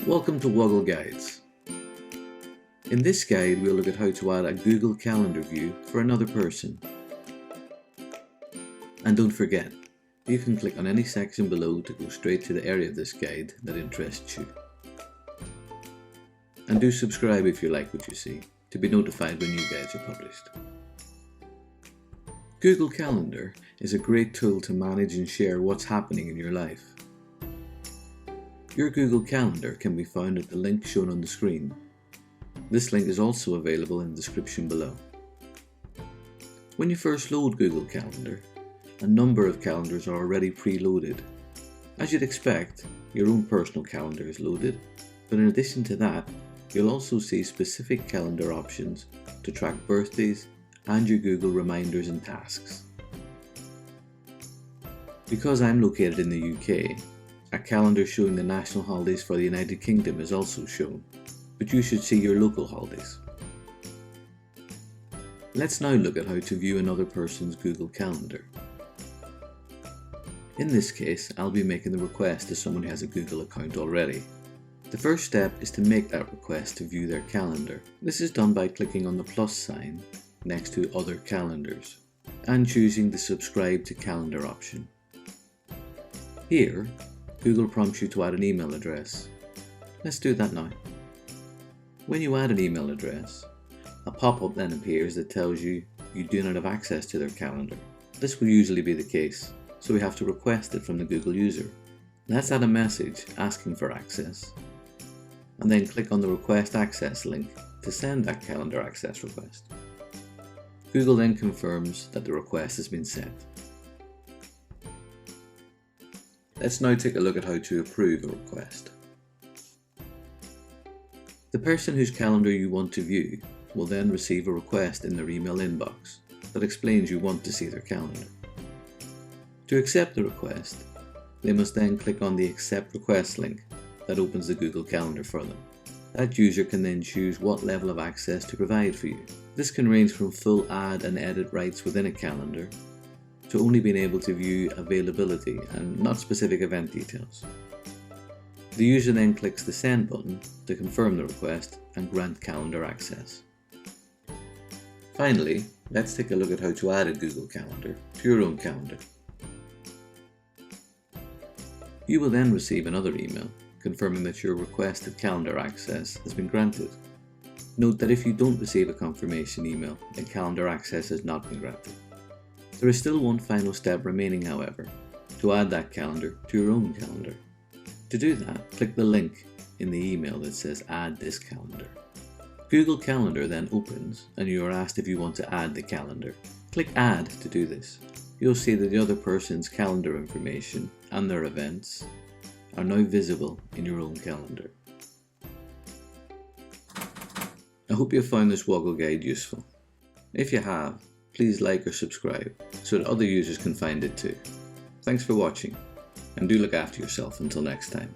Welcome to Woggle Guides. In this guide we'll look at how to add a Google Calendar view for another person. And don't forget, you can click on any section below to go straight to the area of this guide that interests you. And do subscribe if you like what you see, to be notified when new guides are published. Google Calendar is a great tool to manage and share what's happening in your life. Your Google Calendar can be found at the link shown on the screen. This link is also available in the description below. When you first load Google Calendar, a number of calendars are already preloaded. As you'd expect, your own personal calendar is loaded, but in addition to that, you'll also see specific calendar options to track birthdays and your Google reminders and tasks. Because I'm located in the UK, a calendar showing the national holidays for the United Kingdom is also shown, but you should see your local holidays. Let's now look at how to view another person's Google Calendar. In this case, I'll be making the request to someone who has a Google account already. The first step is to make that request to view their calendar. This is done by clicking on the plus sign next to Other Calendars and choosing the Subscribe to Calendar option. Here, Google prompts you to add an email address. Let's do that now. When you add an email address, a pop-up then appears that tells you you do not have access to their calendar. This will usually be the case, so we have to request it from the Google user. Let's add a message asking for access, and then click on the Request Access link to send that calendar access request. Google then confirms that the request has been sent. Let's now take a look at how to approve a request. The person whose calendar you want to view will then receive a request in their email inbox that explains you want to see their calendar. To accept the request, they must then click on the Accept Request link that opens the Google Calendar for them. That user can then choose what level of access to provide for you. This can range from full add and edit rights within a calendar to only being able to view availability and not specific event details. The user then clicks the Send button to confirm the request and grant calendar access. Finally, let's take a look at how to add a Google Calendar to your own calendar. You will then receive another email confirming that your requested calendar access has been granted. Note that if you don't receive a confirmation email, then calendar access has not been granted. There is still one final step remaining, however, to add that calendar to your own calendar. To do that, click the link in the email that says Add this calendar. Google Calendar then opens and you are asked if you want to add the calendar. Click Add to do this. You'll see that the other person's calendar information and their events are now visible in your own calendar. I hope you found this Woggle guide useful. If you have, please like or subscribe so that other users can find it too. Thanks for watching, and do look after yourself until next time.